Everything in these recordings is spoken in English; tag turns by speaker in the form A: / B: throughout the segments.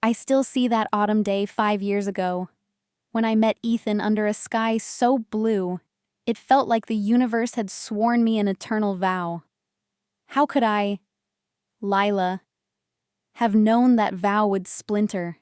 A: I still see that autumn day 5 years ago, when I met Ethan under a sky so blue, it felt like the universe had sworn me an eternal vow. How could I, Lila, have known that vow would splinter,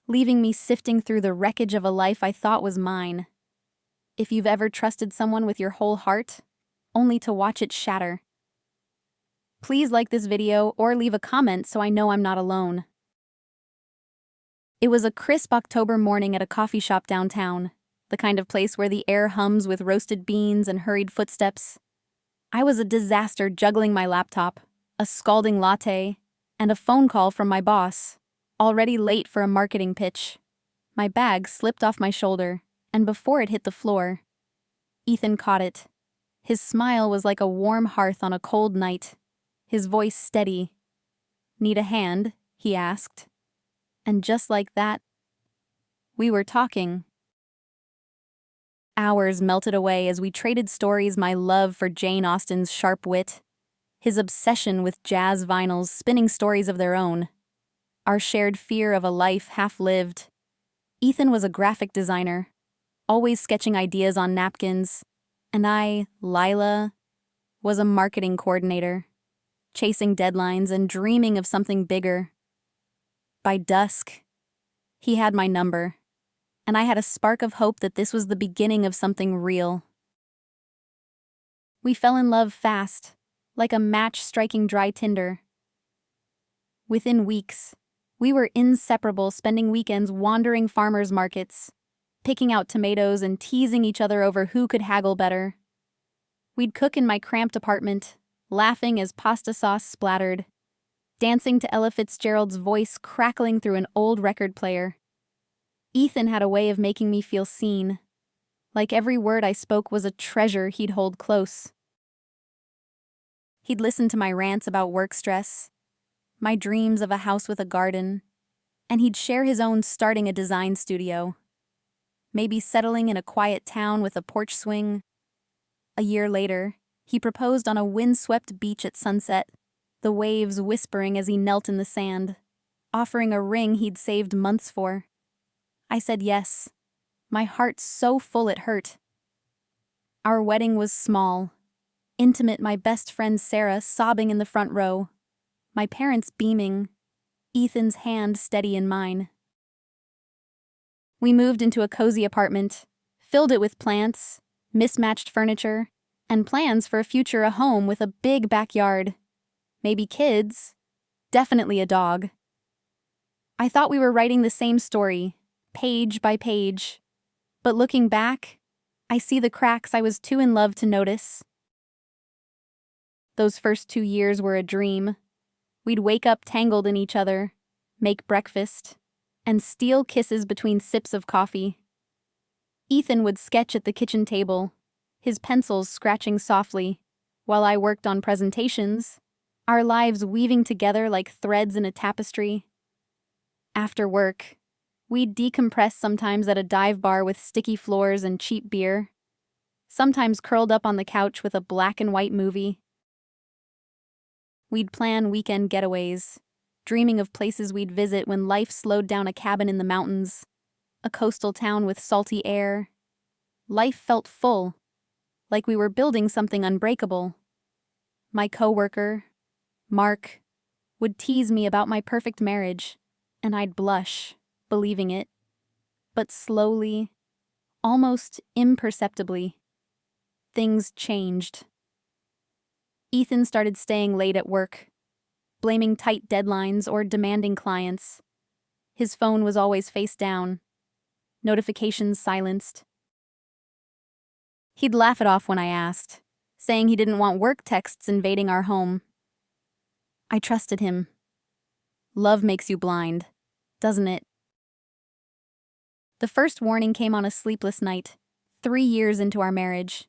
A: leaving me sifting through the wreckage of a life I thought was mine? If you've ever trusted someone with your whole heart, only to watch it shatter. Please like this video or leave a comment so I know I'm not alone. It was a crisp October morning at a coffee shop downtown, the kind of place where the air hums with roasted beans and hurried footsteps. I was a disaster juggling my laptop, a scalding latte, and a phone call from my boss, already late for a marketing pitch. My bag slipped off my shoulder, and before it hit the floor, Ethan caught it. His smile was like a warm hearth on a cold night, his voice steady. "Need a hand?" he asked. And just like that, we were talking. Hours melted away as we traded stories: my love for Jane Austen's sharp wit, his obsession with jazz vinyls spinning stories of their own, our shared fear of a life half-lived. Ethan was a graphic designer, always sketching ideas on napkins, and I, Lila, was a marketing coordinator, chasing deadlines and dreaming of something bigger. By dusk, he had my number, and I had a spark of hope that this was the beginning of something real. We fell in love fast, like a match striking dry tinder. Within weeks, we were inseparable, spending weekends wandering farmers' markets, picking out tomatoes and teasing each other over who could haggle better. We'd cook in my cramped apartment, laughing as pasta sauce splattered, dancing to Ella Fitzgerald's voice crackling through an old record player. Ethan had a way of making me feel seen, like every word I spoke was a treasure he'd hold close. He'd listen to my rants about work stress, my dreams of a house with a garden, and he'd share his own starting a design studio, maybe settling in a quiet town with a porch swing. A year later, he proposed on a windswept beach at sunset, the waves whispering as he knelt in the sand, offering a ring he'd saved months for. I said yes, my heart so full it hurt. Our wedding was small, intimate, my best friend Sarah sobbing in the front row, my parents beaming, Ethan's hand steady in mine. We moved into a cozy apartment, filled it with plants, mismatched furniture, and plans for a future, a home with a big backyard. Maybe kids, definitely a dog. I thought we were writing the same story, page by page. But looking back, I see the cracks I was too in love to notice. Those first 2 years were a dream. We'd wake up tangled in each other, make breakfast, and steal kisses between sips of coffee. Ethan would sketch at the kitchen table, his pencils scratching softly, while I worked on presentations, our lives weaving together like threads in a tapestry. After work, we'd decompress, sometimes at a dive bar with sticky floors and cheap beer, sometimes curled up on the couch with a black and white movie. We'd plan weekend getaways, dreaming of places we'd visit when life slowed down: a cabin in the mountains, a coastal town with salty air. Life felt full, like we were building something unbreakable. My coworker, Mark, would tease me about my perfect marriage, and I'd blush, believing it. But slowly, almost imperceptibly, things changed. Ethan started staying late at work, blaming tight deadlines or demanding clients. His phone was always face down, notifications silenced. He'd laugh it off when I asked, saying he didn't want work texts invading our home. I trusted him. Love makes you blind, doesn't it? The first warning came on a sleepless night, 3 years into our marriage.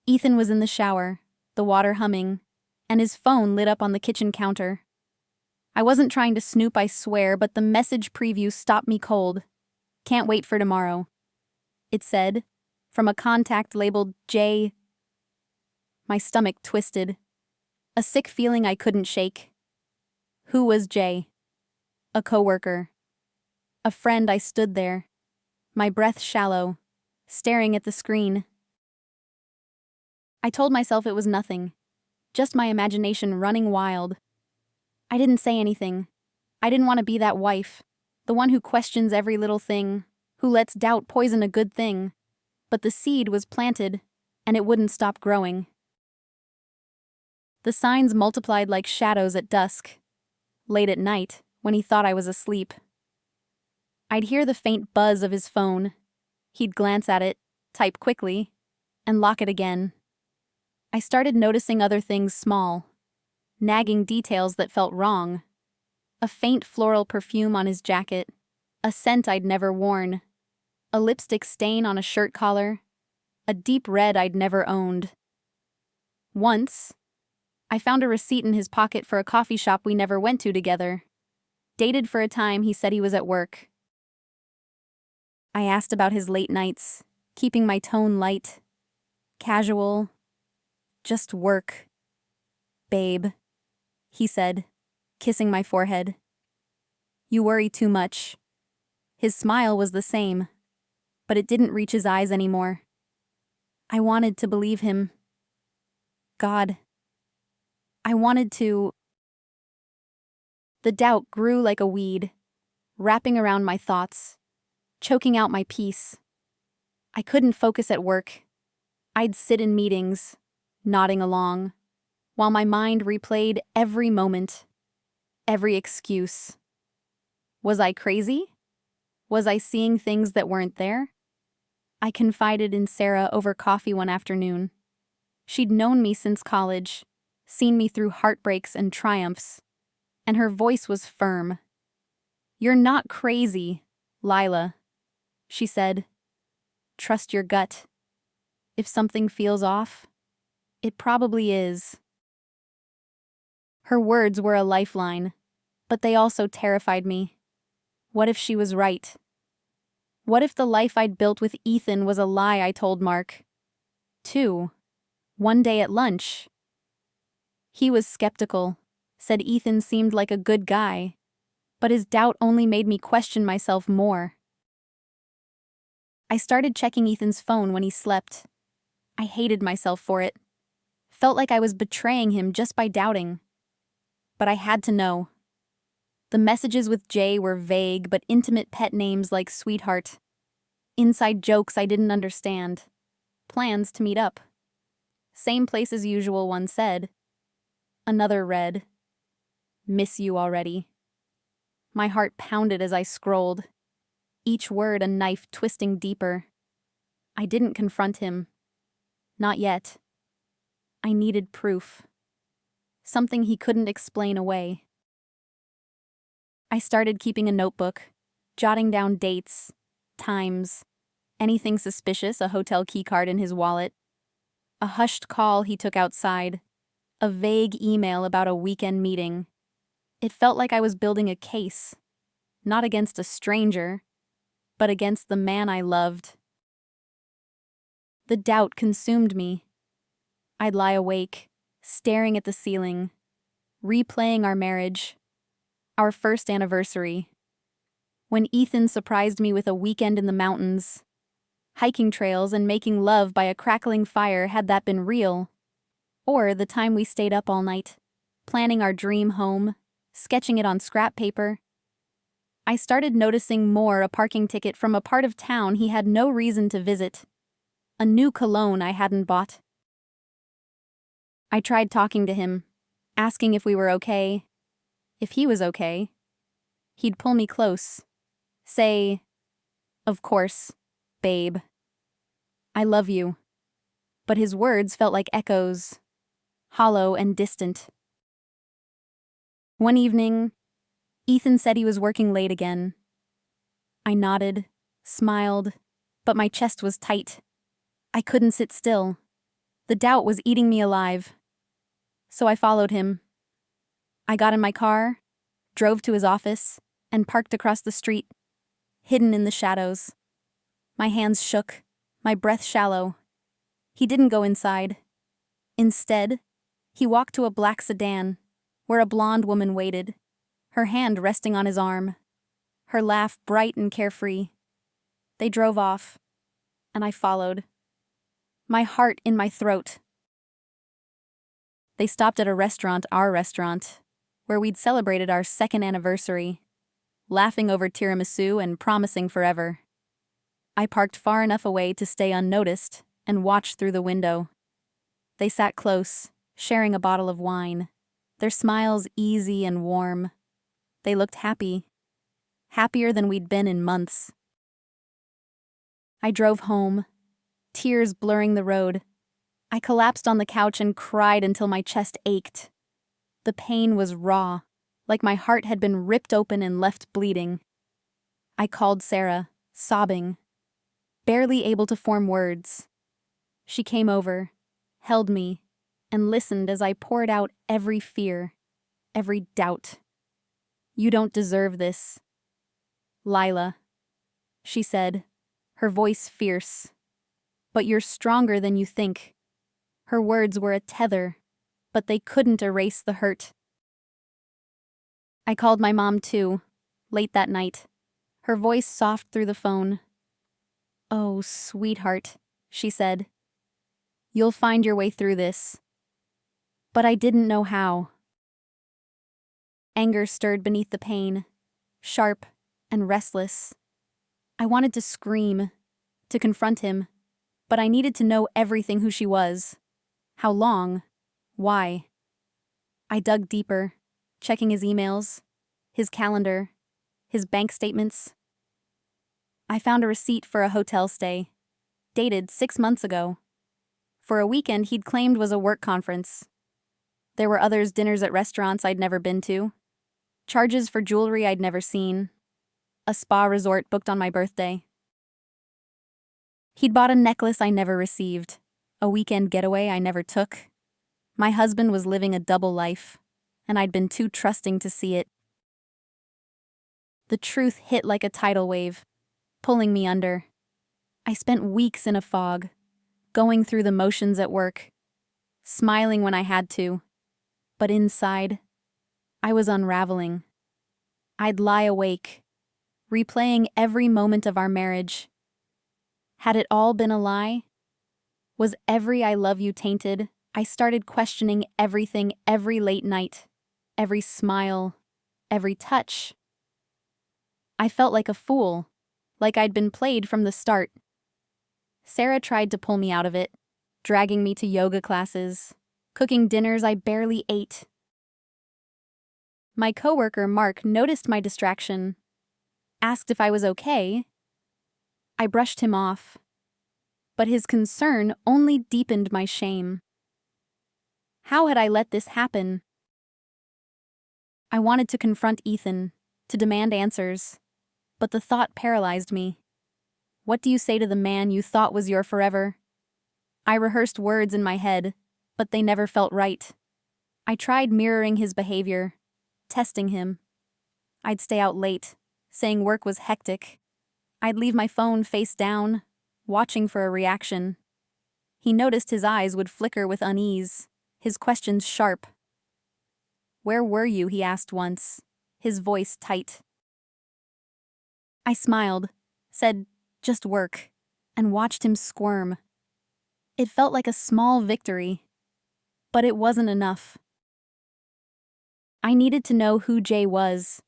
A: Ethan was in the shower, the water humming, and his phone lit up on the kitchen counter. I wasn't trying to snoop, I swear, but the message preview stopped me cold. "Can't wait for tomorrow," it said, from a contact labeled J. My stomach twisted, a sick feeling I couldn't shake. Who was Jay? A coworker, A friend, I stood there, my breath shallow, staring at the screen. I told myself it was nothing, just my imagination running wild. I didn't say anything. I didn't want to be that wife, the one who questions every little thing, who lets doubt poison a good thing. But the seed was planted, and it wouldn't stop growing. The signs multiplied like shadows at dusk. Late at night, when he thought I was asleep, I'd hear the faint buzz of his phone. He'd glance at it, type quickly, and lock it again. I started noticing other things small, nagging details that felt wrong. A faint floral perfume on his jacket, a scent I'd never worn, a lipstick stain on a shirt collar, a deep red I'd never owned. Once, I found a receipt in his pocket for a coffee shop we never went to together. Dated for a time he said he was at work. I asked about his late nights, keeping my tone light, casual, just work. Babe, he said, kissing my forehead. You worry too much. His smile was the same, but it didn't reach his eyes anymore. I wanted to believe him. God, I wanted to. The doubt grew like a weed, wrapping around my thoughts, choking out my peace. I couldn't focus at work. I'd sit in meetings, nodding along, while my mind replayed every moment, every excuse. Was I crazy? Was I seeing things that weren't there? I confided in Sarah over coffee one afternoon. She'd known me since college, seen me through heartbreaks and triumphs, and her voice was firm. You're not crazy, Lila, she said. Trust your gut. If something feels off, it probably is. Her words were a lifeline, but they also terrified me. What if she was right? What if the life I'd built with Ethan was a lie I told Mark? 2. One day at lunch. He was skeptical, said Ethan seemed like a good guy, but his doubt only made me question myself more. I started checking Ethan's phone when he slept. I hated myself for it. Felt like I was betraying him just by doubting. But I had to know. The messages with Jay were vague but intimate pet names like sweetheart. Inside jokes I didn't understand. Plans to meet up. Same place as usual, one said. Another read, miss you already. My heart pounded as I scrolled, each word a knife twisting deeper. I didn't confront him. Not yet. I needed proof. Something he couldn't explain away. I started keeping a notebook, jotting down dates, times, anything suspicious, a hotel keycard in his wallet, a hushed call he took outside, a vague email about a weekend meeting. It felt like I was building a case, not against a stranger, but against the man I loved. The doubt consumed me. I'd lie awake, staring at the ceiling, replaying our marriage, our first anniversary. When Ethan surprised me with a weekend in the mountains, hiking trails and making love by a crackling fire, had that been real? Or the time we stayed up all night, planning our dream home, sketching it on scrap paper. I started noticing more, a parking ticket from a part of town he had no reason to visit. A new cologne I hadn't bought. I tried talking to him, asking if we were okay, if he was okay. He'd pull me close, say, of course, babe. I love you. But his words felt like echoes, hollow and distant. One evening, Ethan said he was working late again. I nodded, smiled, but my chest was tight. I couldn't sit still. The doubt was eating me alive. So I followed him. I got in my car, drove to his office, and parked across the street, hidden in the shadows. My hands shook, my breath shallow. He didn't go inside. Instead, he walked to a black sedan, where a blonde woman waited, her hand resting on his arm. her laugh bright and carefree. They drove off, and I followed, my heart in my throat. They stopped at our restaurant, where we'd celebrated our second anniversary, laughing over tiramisu and promising forever. I parked far enough away to stay unnoticed and watched through the window. They sat close, sharing a bottle of wine, their smiles easy and warm. They looked happy, happier than we'd been in months. I drove home, tears blurring the road. I collapsed on the couch and cried until my chest ached. The pain was raw, like my heart had been ripped open and left bleeding. I called Sarah, sobbing, barely able to form words. She came over, held me, and listened as I poured out every fear, every doubt. "You don't deserve this, Lila," she said, her voice fierce. "But you're stronger than you think." Her words were a tether, but they couldn't erase the hurt. I called my mom too, late that night, her voice soft through the phone. "Oh, sweetheart," she said. "You'll find your way through this." But I didn't know how. Anger stirred beneath the pain, sharp and restless. I wanted to scream, to confront him, but I needed to know everything who she was. How long? Why? I dug deeper, checking his emails, his calendar, his bank statements. I found a receipt for a hotel stay, dated 6 months ago, for a weekend he'd claimed was a work conference. There were others dinners at restaurants I'd never been to, charges for jewelry I'd never seen, a spa resort booked on my birthday. He'd bought a necklace I never received, a weekend getaway I never took. My husband was living a double life, and I'd been too trusting to see it. The truth hit like a tidal wave, pulling me under. I spent weeks in a fog, going through the motions at work, smiling when I had to, but inside, I was unraveling. I'd lie awake, replaying every moment of our marriage. Had it all been a lie? Was every "I love you" tainted? I started questioning everything every late night, every smile, every touch. I felt like a fool, like I'd been played from the start. Sarah tried to pull me out of it, dragging me to yoga classes, cooking dinners I barely ate. My coworker Mark noticed my distraction, asked if I was okay. I brushed him off, but his concern only deepened my shame. How had I let this happen? I wanted to confront Ethan, to demand answers, but the thought paralyzed me. What do you say to the man you thought was your forever? I rehearsed words in my head, but they never felt right. I tried mirroring his behavior, testing him. I'd stay out late, saying work was hectic. I'd leave my phone face down, watching for a reaction. He noticed his eyes would flicker with unease, his questions sharp. "Where were you?" he asked once, his voice tight. I smiled, said, "Just work," and watched him squirm. It felt like a small victory, but it wasn't enough. I needed to know who Jay was.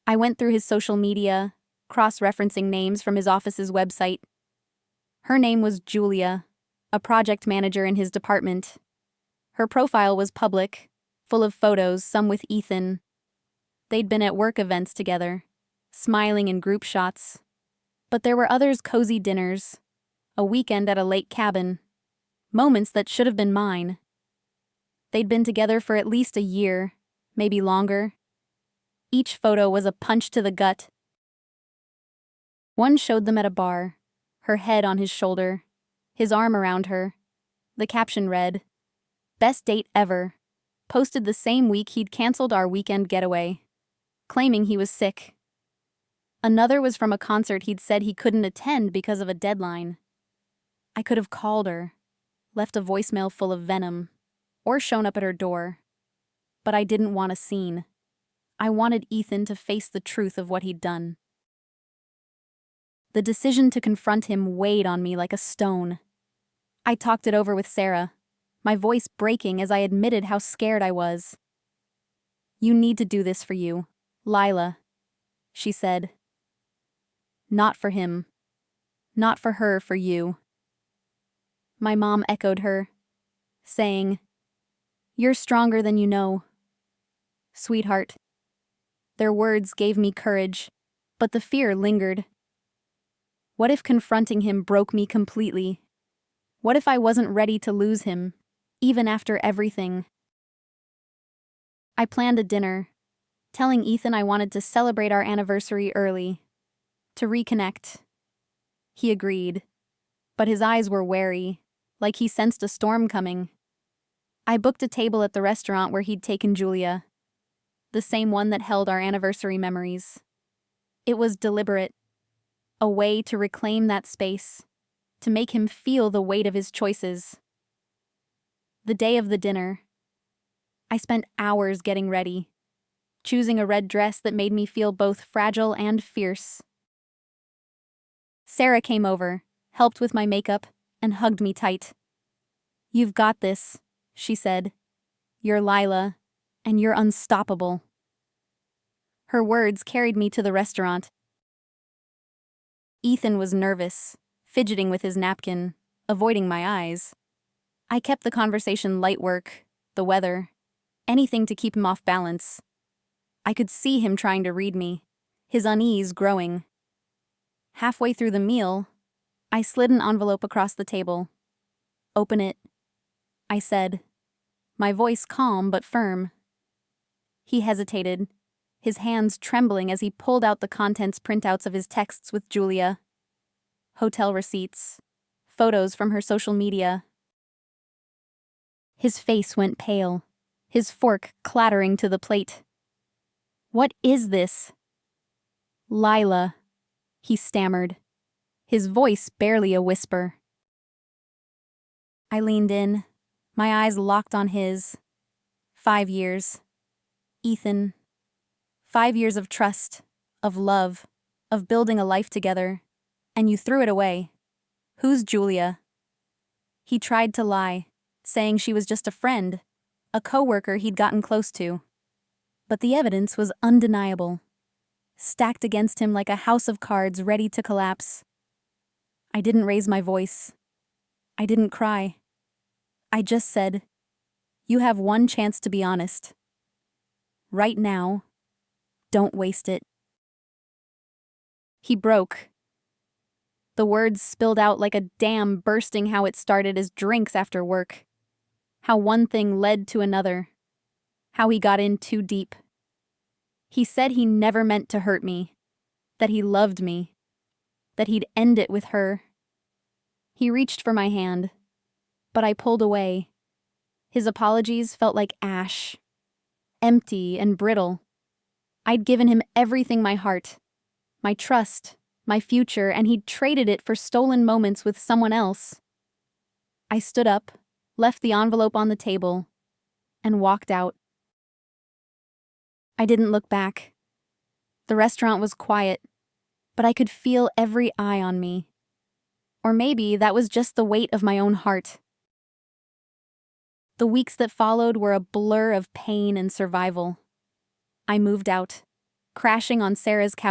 A: I went through his social media, cross-referencing names from his office's website. Her name was Julia, a project manager in his department. Her profile was public, full of photos, some with Ethan. They'd been at work events together, smiling in group shots. But there were others cozy dinners, a weekend at a lake cabin, moments that should have been mine. They'd been together for at least a year, maybe longer. Each photo was a punch to the gut. One showed them at a bar, her head on his shoulder, his arm around her. The caption read, "Best date ever," posted the same week he'd canceled our weekend getaway, claiming he was sick. Another was from a concert he'd said he couldn't attend because of a deadline. I could have called her, left a voicemail full of venom, or shown up at her door. But I didn't want a scene. I wanted Ethan to face the truth of what he'd done. The decision to confront him weighed on me like a stone. I talked it over with Sarah, my voice breaking as I admitted how scared I was. "You need to do this for you, Lila," she said. "Not for him. Not for her, for you." My mom echoed her, saying, "You're stronger than you know." Sweetheart. Their words gave me courage, but the fear lingered. What if confronting him broke me completely? What if I wasn't ready to lose him, even after everything? I planned a dinner, telling Ethan I wanted to celebrate our anniversary early, to reconnect. He agreed, but his eyes were wary, like he sensed a storm coming. I booked a table at the restaurant where he'd taken Julia, the same one that held our anniversary memories. It was deliberate, a way to reclaim that space, to make him feel the weight of his choices. The day of the dinner, I spent hours getting ready, choosing a red dress that made me feel both fragile and fierce. Sarah came over, helped with my makeup, and hugged me tight. "You've got this," she said. "You're Lila, and you're unstoppable." Her words carried me to the restaurant. Ethan was nervous, fidgeting with his napkin, avoiding my eyes. I kept the conversation light: work, the weather, anything to keep him off balance. I could see him trying to read me, his unease growing. Halfway through the meal, I slid an envelope across the table. "Open it," I said, my voice calm but firm. He hesitated, his hands trembling as he pulled out the contents printouts of his texts with Julia. Hotel receipts, photos from her social media. His face went pale, his fork clattering to the plate. "What is this?" "Lila," he stammered, his voice barely a whisper. I leaned in, my eyes locked on his. 5 years. Ethan. 5 years of trust, of love, of building a life together. And you threw it away. Who's Julia? He tried to lie, saying she was just a friend, a coworker he'd gotten close to. But the evidence was undeniable, stacked against him like a house of cards ready to collapse. I didn't raise my voice. I didn't cry. I just said, "You have one chance to be honest. Right now, don't waste it." He broke. The words spilled out like a dam bursting, how it started as drinks after work. How one thing led to another. How he got in too deep. He said he never meant to hurt me. That he loved me. That he'd end it with her. He reached for my hand, but I pulled away. His apologies felt like ash. Empty and brittle. I'd given him everything: my heart, my trust, my future, and he'd traded it for stolen moments with someone else. I stood up, left the envelope on the table, and walked out. I didn't look back. The restaurant was quiet, but I could feel every eye on me. Or maybe that was just the weight of my own heart. The weeks that followed were a blur of pain and survival. I moved out, crashing on Sarah's couch.